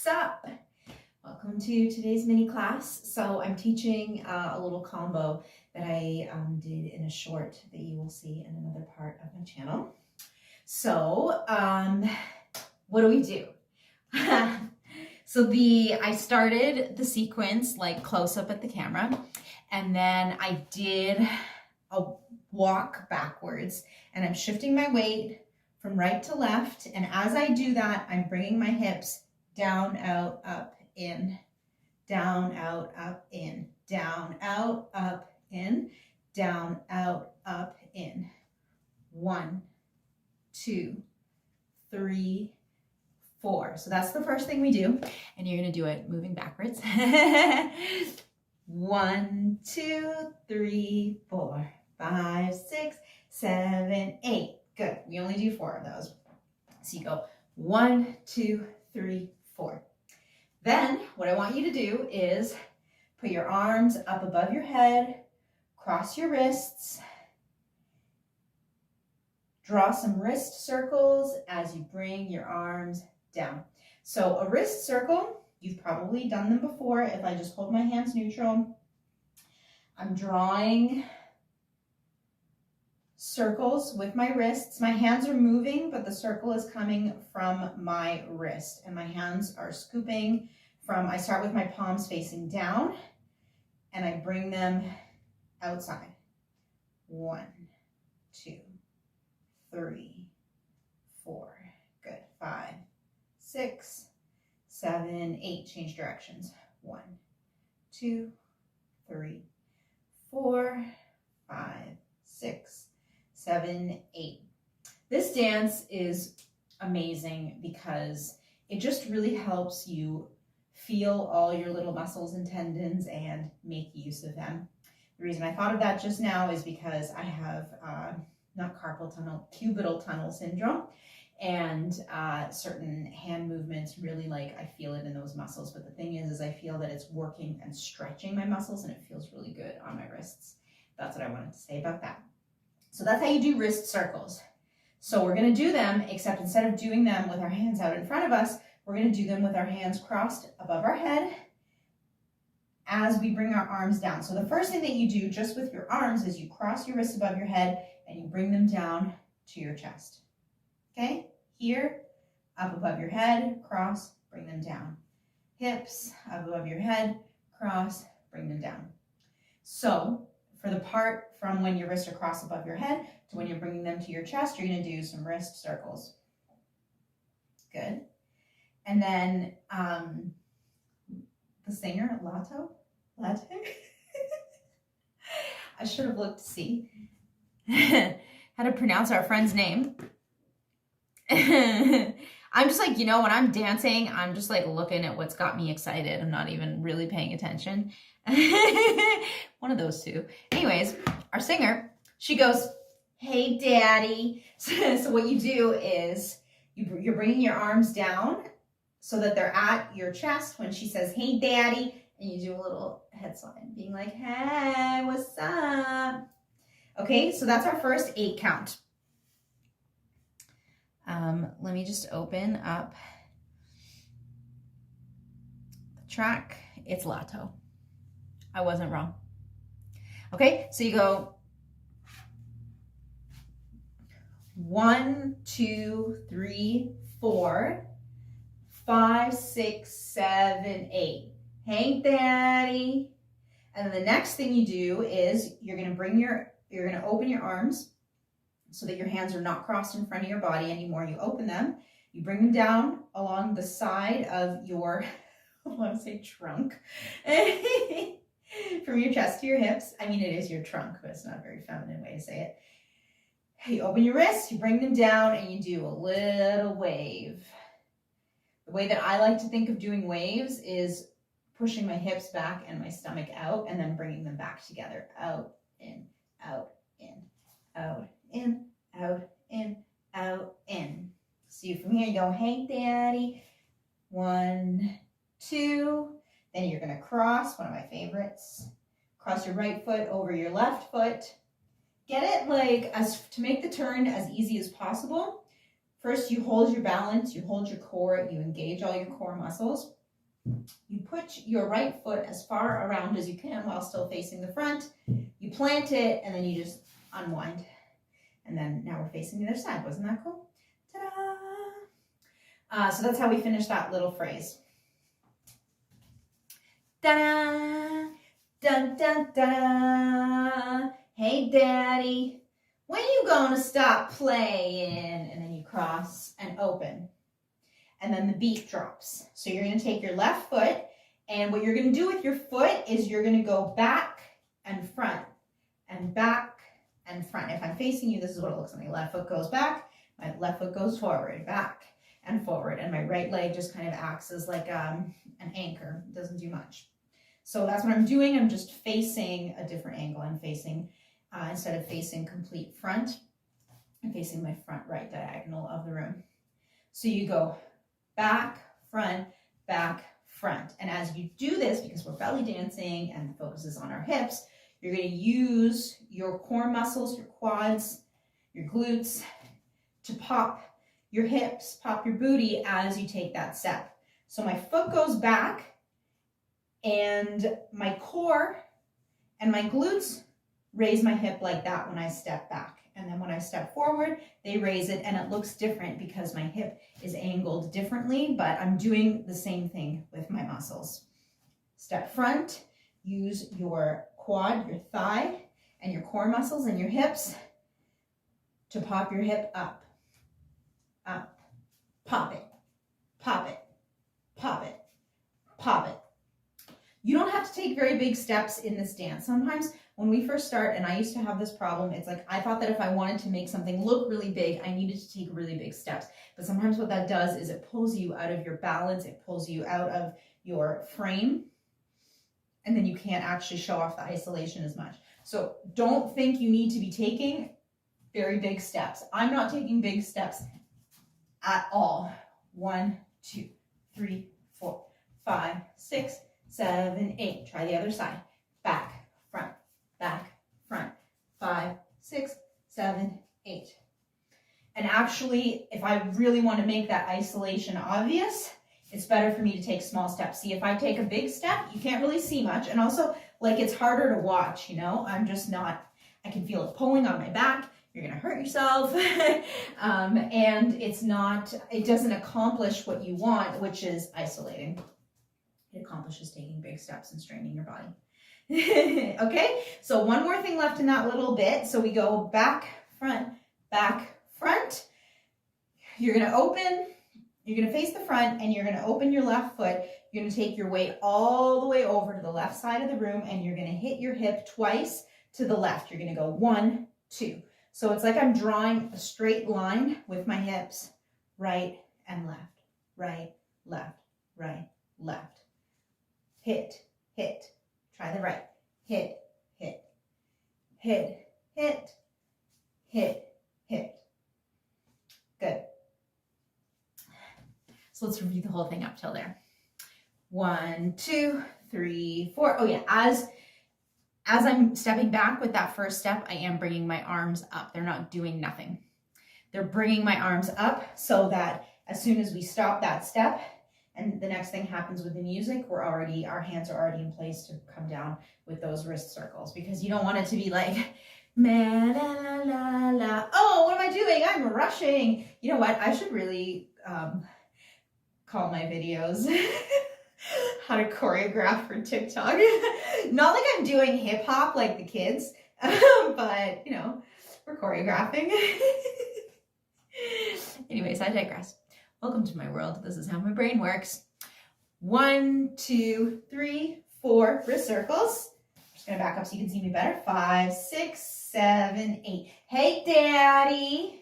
What's up? Welcome to today's mini class. So I'm teaching a little combo that I did in a short that you will see in another part of my channel. So what do we do? I started the sequence like close up at the camera, and then I did a walk backwards, and I'm shifting my weight from right to left. And as I do that, I'm bringing my hips down, out, up, in, down, out, up, in, down, out, up, in, down, out, up, in. 1, 2, 3, 4. So that's the first thing we do. And you're going to do it moving backwards. 1, 2, 3, 4, 5, 6, 7, 8. Good. We only do 4 of those. So you go 1, 2, 3, 4. Then what I want you to do is put your arms up above your head, cross your wrists, draw some wrist circles as you bring your arms down. So a wrist circle, you've probably done them before. If I just hold my hands neutral, I'm drawing circles with my wrists. My hands are moving, but the circle is coming from my wrist, and my hands are scooping from, I start with my palms facing down and I bring them outside. 1, 2, 3, 4. Good. 5, 6, 7, 8. Change directions. 1, 2, 3, 4, 5, 6, 7, 8. This dance is amazing because it just really helps you feel all your little muscles and tendons and make use of them. The reason I thought of that just now is because I have not carpal tunnel, cubital tunnel syndrome, and certain hand movements really, like, I feel it in those muscles. But the thing is I feel that it's working and stretching my muscles, and it feels really good on my wrists. That's what I wanted to say about that. So that's how you do wrist circles. So we're going to do them, except instead of doing them with our hands out in front of us, we're going to do them with our hands crossed above our head as we bring our arms down. So the first thing that you do just with your arms is you cross your wrists above your head and you bring them down to your chest. Okay? Here, up above your head, cross, bring them down. Hips, up above your head, cross, bring them down. So for the part from when your wrists are crossed above your head to when you're bringing them to your chest, you're going to do some wrist circles. Good. And then the singer, Latte? I should have looked to see how to pronounce our friend's name. I'm just like, when I'm dancing, I'm just like looking at what's got me excited. I'm not even really paying attention. One of those two. Anyways, our singer, she goes, "Hey, daddy." So what you do is you're bringing your arms down so that they're at your chest when she says, "Hey, daddy," and you do a little head slide, being like, "Hey, what's up?" Okay, so that's our first 8 count. Let me just open up the track. It's Lato. I wasn't wrong. Okay, so you go 1, 2, 3, 4, 5, 6, 7, 8. Hey, daddy. And then the next thing you do is you're going to open your arms so that your hands are not crossed in front of your body anymore. You open them, you bring them down along the side of your, I want to say trunk, from your chest to your hips. I mean, it is your trunk, but it's not a very feminine way to say it. You open your wrists, you bring them down, and you do a little wave. The way that I like to think of doing waves is pushing my hips back and my stomach out, and then bringing them back together. Out, in, out, in, out, in, out, in, out, in. So from here you go, "Hey, daddy." 1, 2. Then you're going to cross, one of my favorites. Cross your right foot over your left foot. Get it to make the turn as easy as possible. First, you hold your balance, you hold your core, you engage all your core muscles. You put your right foot as far around as you can while still facing the front. You plant it, and then you just unwind. And then now we're facing the other side. Wasn't that cool? Ta-da! So that's how we finish that little phrase. Da-da! Dun, dun, dun. Hey, Daddy, when you gonna stop playing? And then you cross and open. And then the beat drops. So you're going to take your left foot, and what you're going to do with your foot is you're going to go back and front and back and front. If I'm facing you, this is what it looks like. My left foot goes back, my left foot goes forward, back and forward, and my right leg just kind of acts as like an anchor. It doesn't do much. So that's what I'm doing. I'm just facing a different angle. I'm facing, instead of facing complete front, I'm facing my front right diagonal of the room. So you go back, front, and as you do this, because we're belly dancing and the focus is on our hips, you're going to use your core muscles, your quads, your glutes to pop your hips, pop your booty as you take that step. So my foot goes back, and my core and my glutes raise my hip like that when I step back. And then when I step forward, they raise it, and it looks different because my hip is angled differently, but I'm doing the same thing with my muscles. Step front, use your quad, your thigh, and your core muscles and your hips to pop your hip up, up, pop it, pop it, pop it, pop it. You don't have to take very big steps in this dance. Sometimes when we first start, and I used to have this problem, it's like I thought that if I wanted to make something look really big, I needed to take really big steps. But sometimes what that does is it pulls you out of your balance, it pulls you out of your frame, and then you can't actually show off the isolation as much. So don't think you need to be taking very big steps. I'm not taking big steps at all. 1, 2, 3, 4, 5, 6, 7, 8. Try the other side. Back, front, back, front. 5, 6, 7, 8. And actually, if I really want to make that isolation obvious, it's better for me to take small steps. See, if I take a big step, you can't really see much. And also, like, it's harder to watch, you know? I'm just not, I can feel it pulling on my back. You're going to hurt yourself. And it's not, it doesn't accomplish what you want, which is isolating. It accomplishes taking big steps and straining your body. Okay, so one more thing left in that little bit. So we go back, front, back, front. You're going to open, you're going to face the front, and you're going to open your left foot. You're going to take your weight all the way over to the left side of the room, and you're going to hit your hip twice to the left. You're going to go 1, 2. So it's like I'm drawing a straight line with my hips, right and left, right, left, right, left. Hit, hit, try the right, hit, hit, hit, hit, hit, hit. Good. So let's review the whole thing up till there. 1, 2, 3, 4. Oh yeah, as I'm stepping back with that first step, I am bringing my arms up. They're not doing nothing. They're bringing my arms up so that as soon as we stop that step, and the next thing happens with the music, our hands are already in place to come down with those wrist circles, because you don't want it to be like, la la la la. Oh, what am I doing? I'm rushing. You know what? I should really call my videos how to choreograph for TikTok. Not like I'm doing hip hop like the kids, but you know, we're choreographing. Anyways, I digress. Welcome to my world. This is how my brain works. 1, 2, 3, 4 wrist circles. I'm just gonna back up so you can see me better. 5, 6, 7, 8. Hey, Daddy.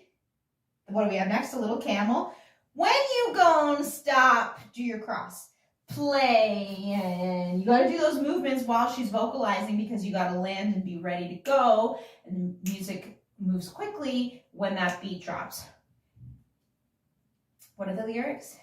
What do we have next? A little camel. When you gonna stop? Do your cross. Play. And you gotta do those movements while she's vocalizing, because you gotta land and be ready to go. And the music moves quickly when that beat drops. What are the lyrics?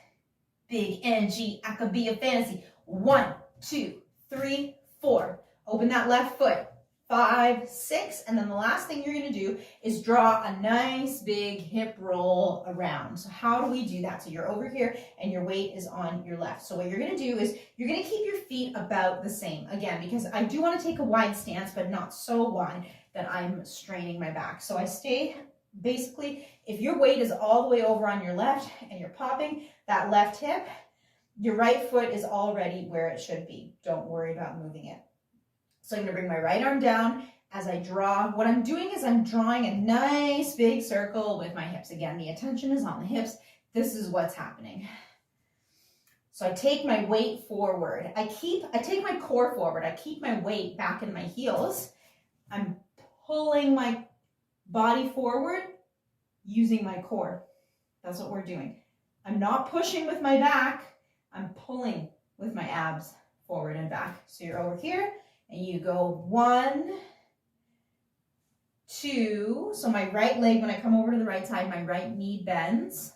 Big energy, I could be a fantasy. 1, 2, 3, 4. Open that left foot. 5, 6, and then the last thing you're going to do is draw a nice big hip roll around. So how do we do that? So you're over here and your weight is on your left. So what you're going to do is you're going to keep your feet about the same, again, because I do want to take a wide stance, but not so wide that I'm straining my back. So I stay, basically, if your weight is all the way over on your left and you're popping that left hip, your right foot is already where it should be. Don't worry about moving it. So I'm going to bring my right arm down as I draw. What I'm doing is I'm drawing a nice big circle with my hips. Again, the attention is on the hips. This is what's happening. So I take my weight forward. I take my core forward. I keep my weight back in my heels. I'm pulling my body forward using my core. That's what we're doing. I'm not pushing with my back. I'm pulling with my abs forward and back. So you're over here. And you go 1, 2, so my right leg, when I come over to the right side, my right knee bends.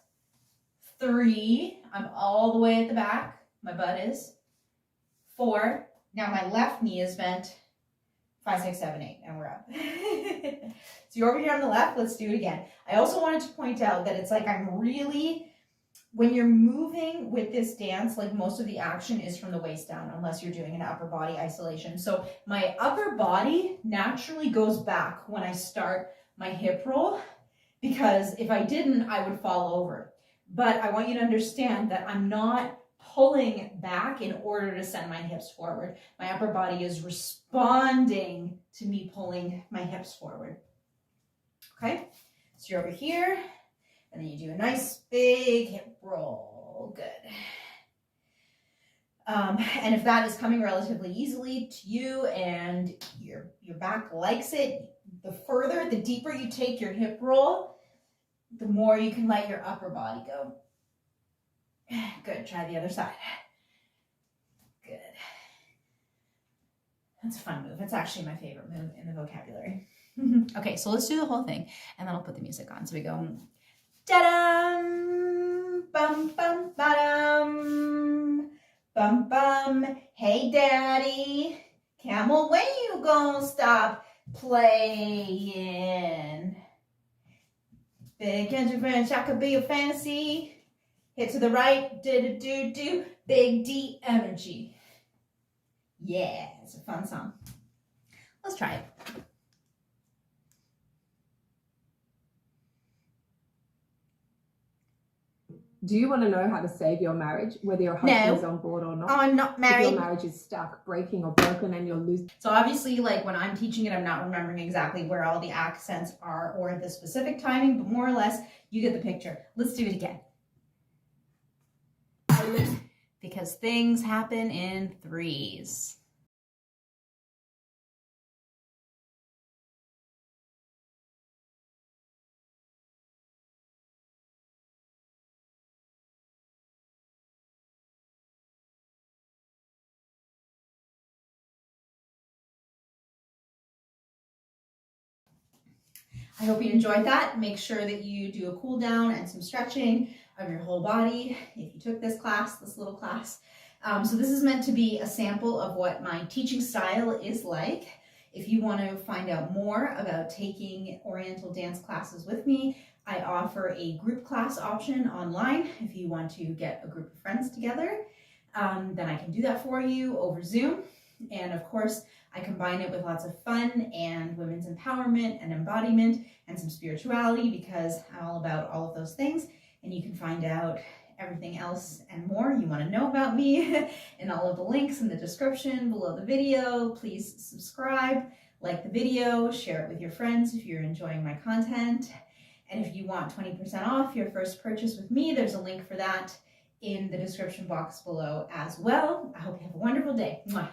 3, I'm all the way at the back, my butt is. 4, now my left knee is bent. 5, 6, 7, 8, and we're up. So you're over here on the left, let's do it again. I also wanted to point out that it's like I'm really, when you're moving with this dance, like most of the action is from the waist down, unless you're doing an upper body isolation. So my upper body naturally goes back when I start my hip roll, because if I didn't, I would fall over. But I want you to understand that I'm not pulling back in order to send my hips forward. My upper body is responding to me pulling my hips forward. Okay, so you're over here. And then you do a nice big hip roll. Good. And if that is coming relatively easily to you and your back likes it, the deeper you take your hip roll, the more you can let your upper body go. Good. Try the other side. Good. That's a fun move. It's actually my favorite move in the vocabulary. Okay, so let's do the whole thing, and then I'll put the music on. So we go... Da-dum, bum, bum, ba-dum, bum, bum. Hey, daddy, camel, when you gonna stop playing? Big engine French, I could be a fantasy. Hit to the right, do-do-do-do, big D energy. Yeah, it's a fun song. Let's try it. Do you want to know how to save your marriage, whether your husband is on board or not? Oh, I'm not married. If your marriage is stuck, breaking, or broken, and you're losing. So obviously, like when I'm teaching it, I'm not remembering exactly where all the accents are or the specific timing, but more or less, you get the picture. Let's do it again. Because things happen in threes. I hope you enjoyed that. Make sure that you do a cool down and some stretching of your whole body if you took this class, this little class. So this is meant to be a sample of what my teaching style is like. If you want to find out more about taking Oriental dance classes with me, I offer a group class option online. If you want to get a group of friends together, then I can do that for you over Zoom. And of course, I combine it with lots of fun and women's empowerment and embodiment and some spirituality, because I'm all about all of those things. And you can find out everything else and more you want to know about me in all of the links in the description below the video. Please subscribe, like the video, share it with your friends if you're enjoying my content. And if you want 20% off your first purchase with me, there's a link for that in the description box below as well. I hope you have a wonderful day. Mwah.